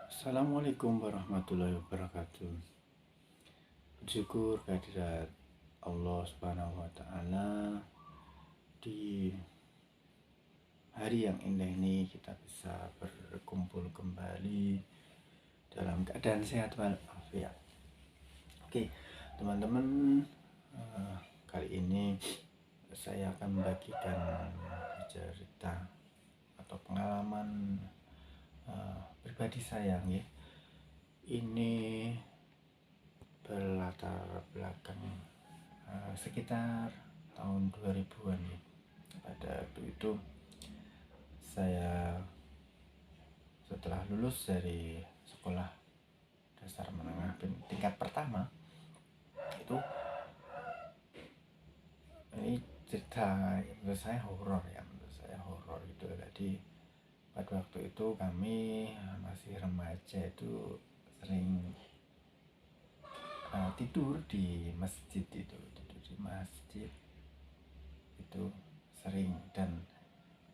Assalamualaikum warahmatullahi wabarakatuh. Bersyukur kehadirat Allah Subhanahu wa taala di hari yang indah ini kita bisa berkumpul kembali dalam keadaan sehat walafiat. Oke, teman-teman, kali ini saya akan membagikan cerita atau pengalaman pribadi saya ya. Ini berlatar belakang sekitar tahun 2000-an ya. Pada waktu itu saya setelah lulus dari sekolah dasar menengah tingkat pertama itu, ini cerita menurut saya horor gitu. Jadi pada waktu itu kami masih remaja itu sering tidur di masjid itu sering, dan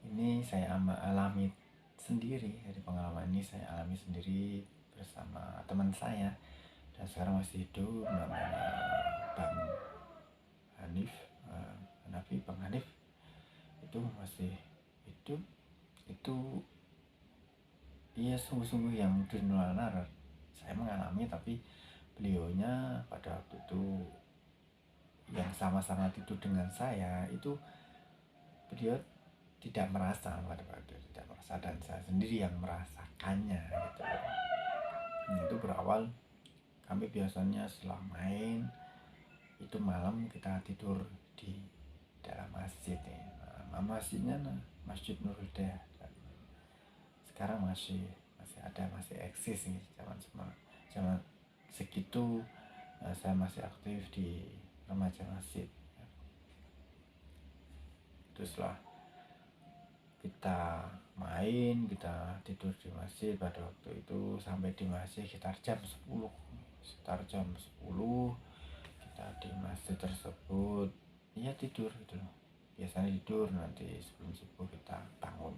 ini saya alami sendiri. Dari pengalaman ini saya alami sendiri bersama teman saya dan sekarang masih hidup, namanya Bang Hanif, Bang Hanif itu masih hidup. Itu ia sungguh-sungguh yang di luar nalar. Saya mengalami, tapi beliaunya pada waktu itu yang sama-sama tidur dengan saya itu, beliau tidak merasa pada waktu itu, tidak merasa, dan saya sendiri yang merasakannya gitu. Itu berawal kami biasanya setelah main itu malam kita tidur di dalam masjid ya. Masjidnya Masjid Nurul Huda. Sekarang masih ada, masih eksis nih. Zaman segitu saya masih aktif di remaja masjid. Terus lah kita main, kita tidur di masjid pada waktu itu sampai di masjid sekitar jam 10. Kita di masjid tersebut ya tidur gitu. Biasanya tidur, nanti sebelum subuh kita bangun.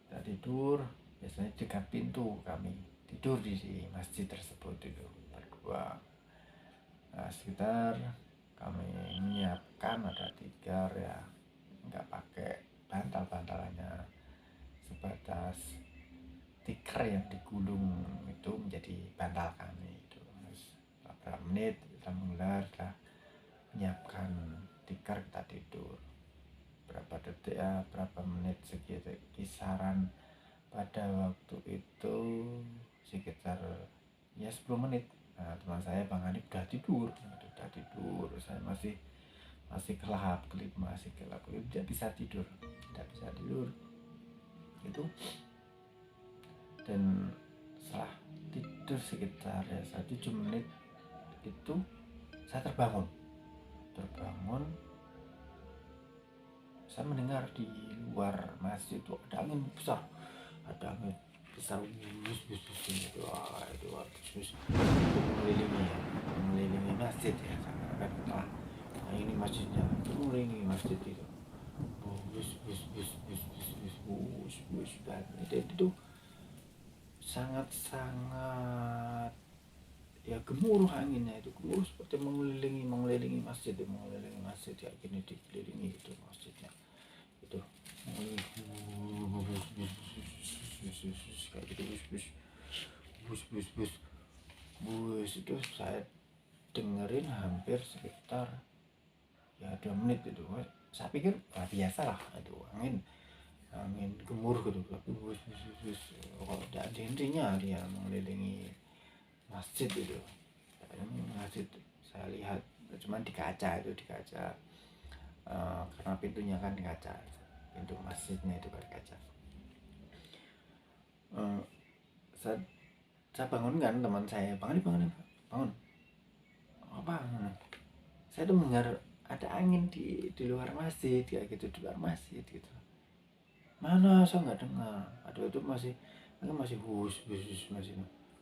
Kita tidur biasanya dekat pintu, kami tidur di masjid tersebut itu berdua. Sekitar kami menyiapkan ada tikar ya, nggak pakai bantalannya, sebatas tikar yang digulung itu menjadi bantal kami itu. Beberapa menit kita menggelar, kita menyiapkan tikar, kita tidur berapa detik ya, berapa menit, sekitar kisaran pada waktu itu sekitar ya 10 menit. Teman saya Bang Hanif udah tidur. Saya masih kelap kelip, tidak bisa tidur itu. Dan setelah tidur sekitar ya 7 menit itu saya terbangun. Saya mendengar di luar masjid itu ada angin besar, itu mengelilingi masjid ya, seakan-akan ini masjidnya mengelilingi masjid itu. Dan itu sangat ya gemuruh anginnya, itu gemuruh seperti mengelilingi masjid ya, gini dikelilingi itu masjidnya itu kayak gitu, itu saya dengerin hampir sekitar ya 2 menit itu. Saya pikir biasa lah, itu angin gemuruh gitu, tapi kalau tidak ada hentinya dia mengelilingi masjid itu. Masjid saya lihat cuman di kaca karena pintunya kan kaca, pintu masjidnya itu kan kaca. Saya bangunkan teman saya, bangun apa, saya tuh mendengar ada angin di luar masjid kayak gitu, di luar masjid gitu. Mana saya nggak dengar, ada itu masih masih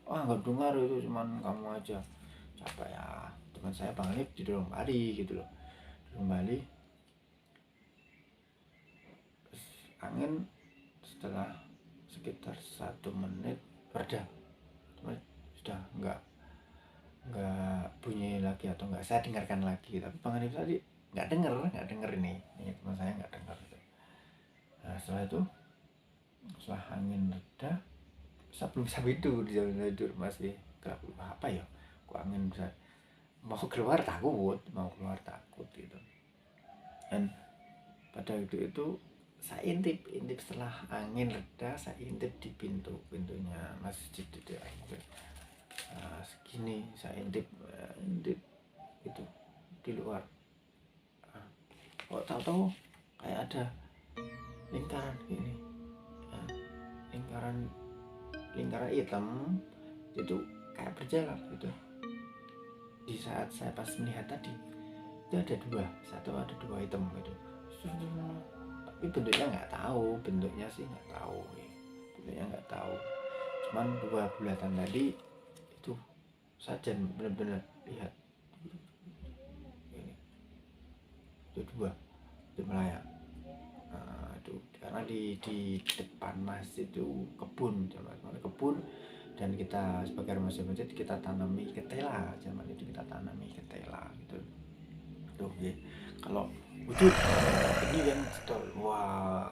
nggak dengar, itu cuman kamu aja capek ya. Teman saya Bang Alif di dalam Bali gitu loh, di dalam Bali. Angin setelah sekitar 1 menit reda, sudah nggak bunyi lagi atau nggak saya dengarkan lagi. Tapi Bang Hanif tadi nggak denger ini teman saya nggak dengar gitu. Nah setelah itu, setelah angin reda, saya belum bisa tidur, di jalan tidur masih gelap. Apa ya, kok angin bisa mau keluar takut gitu. Dan pada waktu itu saya intip setelah angin reda, saya intip di pintunya masjid itu segini. Saya intip itu di luar. Kok tahu-tahu kayak ada lingkaran ini, lingkaran hitam itu kayak berjalan gitu. Di saat saya pas melihat tadi itu ada dua hitam gitu. Tapi bentuknya nggak tahu, cuman 2 bulatan tadi itu saja benar-benar lihat ini, itu 2 itu melayang. Itu karena di depan masjid itu kebun, dan kita sebagai masjid kita tanami ketela, zaman itu kita tanami ketela gitu. Tuh ya. Kalau wujud ini kan betul, wah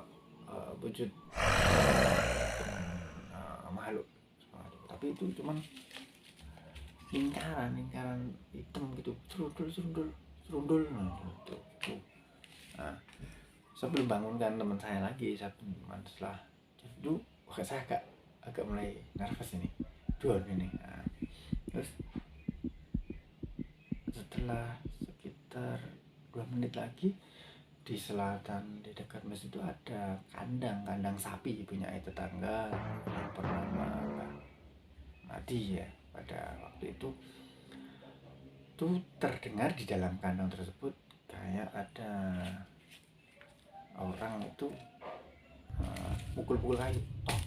wujud makhluk, tapi itu cuman lingkaran hitam gitu, serundul gitu. Nah, saya belum bangunkan teman saya lagi, setelah itu saya agak mulai nervous ini, down ini. Nah, terus setelah sekitar 2 menit lagi, di selatan di dekat masjid itu ada kandang sapi punya tetangga yang bernama Madi ya. Pada waktu itu tuh terdengar di dalam kandang tersebut kayak ada orang itu pukul-pukul kayu, tok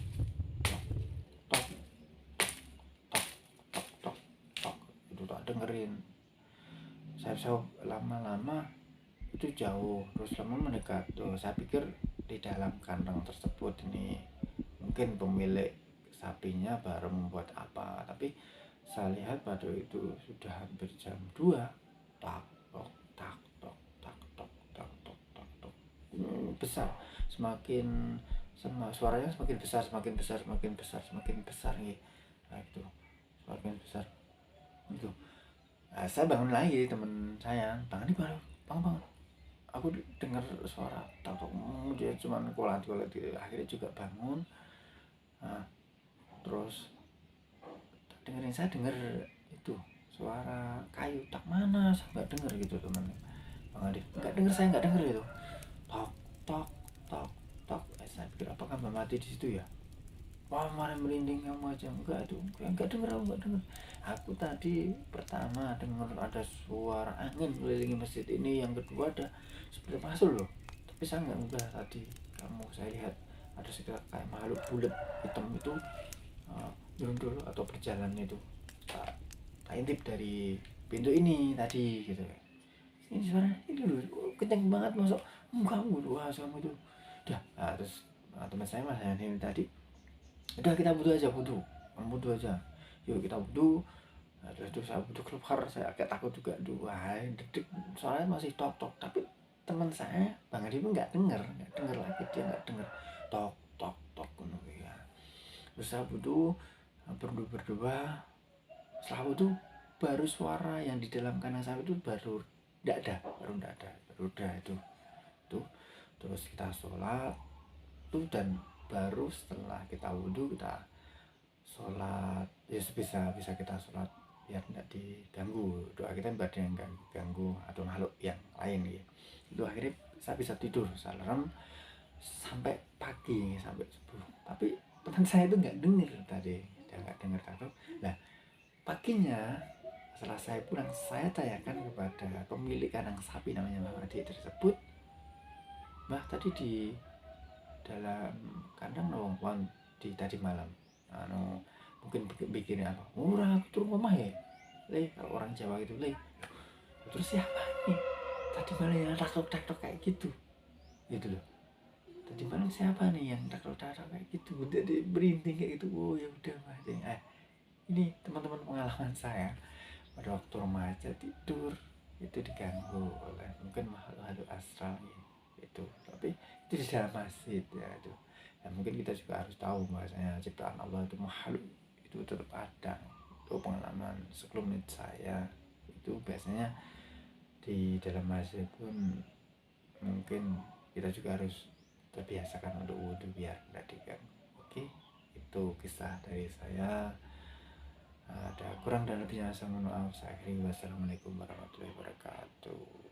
tok tok tok tok tok tok. Itu tak dengerin. Saya lama-lama itu jauh, terus lama mendekat. Saya pikir di dalam kandang tersebut ini mungkin pemilik sapinya baru membuat apa, tapi saya lihat pada itu sudah hampir jam 2. Tak tok tak tok tak tok tak tok tak tok. Besar, suaranya semakin besar nih. Nah itu semakin besar itu. Nah, saya bangun lagi, teman saya, Bang ini bangun, aku dengar suara tak tok. Dia cuma kolat gitu. Akhirnya juga bangun. Nah, terus saya dengar itu suara kayu tak mana, saya nggak dengar gitu teman Bang Adi, saya nggak dengar itu tok tok tok tok. Saya pikir apakah Mbak Mati di situ ya. Wah, mana merinding kamu aja. Enggak dengar. Aku tadi pertama dengar ada suara angin mengelilingi masjid ini, yang kedua ada seperti masuk loh, tapi saya nggak enggak tadi saya lihat ada sekitar kayak makhluk bulat hitam itu nyundul atau berjalan itu. Tak intip dari pintu ini tadi gitu. Ini suara ini loh, kenceng banget, masuk kamu doa kamu itu udah. Nah, terus teman saya Mas ini tadi, udah kita butuh aja, yuk kita butuh. Nah, terus saya butuh keluar, saya agak takut juga, detik soalnya masih tok tok. Tapi teman saya Bang Adi pun nggak dengar lagi, dia nggak dengar tok tok tok ya. Terus saya butuh berdua. Setelah itu baru suara yang di dalam kandang sapi itu baru tidak ada itu. Terus kita sholat tuh, dan baru setelah kita wudhu kita sholat ya, bisa kita sholat biar tidak diganggu doa kita, tidak ada yang ganggu atau makhluk yang lain ya. Itu akhirnya saya bisa tidur, saya alarm sampai pagi, sampai subuh. Tapi teman saya itu nggak dengar tadi, dia nggak dengar tahu. Nah paginya setelah saya pulang, saya tanyakan kepada pemilik kandang sapi namanya Mbak Adi tersebut, Mbak tadi di dalam kandang nongkrong di tadi malam mungkin bikin apa, murah turun rumah ya kalau orang Jawa gitu terus siapa nih tadi malam yang tak tok kayak gitu loh. tadi malam siapa nih yang dakar kayak gitu, udah deh berhenti kayak gitu. Oh ya udah Mas, ini teman-teman pengalaman saya pada waktu remaja tidur itu diganggu oleh mungkin makhluk astral itu, tapi itu di dalam masjid ya itu. Dan mungkin kita juga harus tahu bahwasanya ciptaan Allah itu makhluk itu tetap ada. Itu pengalaman sebelum saya itu biasanya di dalam masjid pun mungkin kita juga harus terbiasakan untuk wudhu biar tidak diganggu. Oke, itu kisah dari saya. Ada kurang dan lebihnya saya mohon maaf. Saya akhiri, wassalamualaikum warahmatullahi wabarakatuh.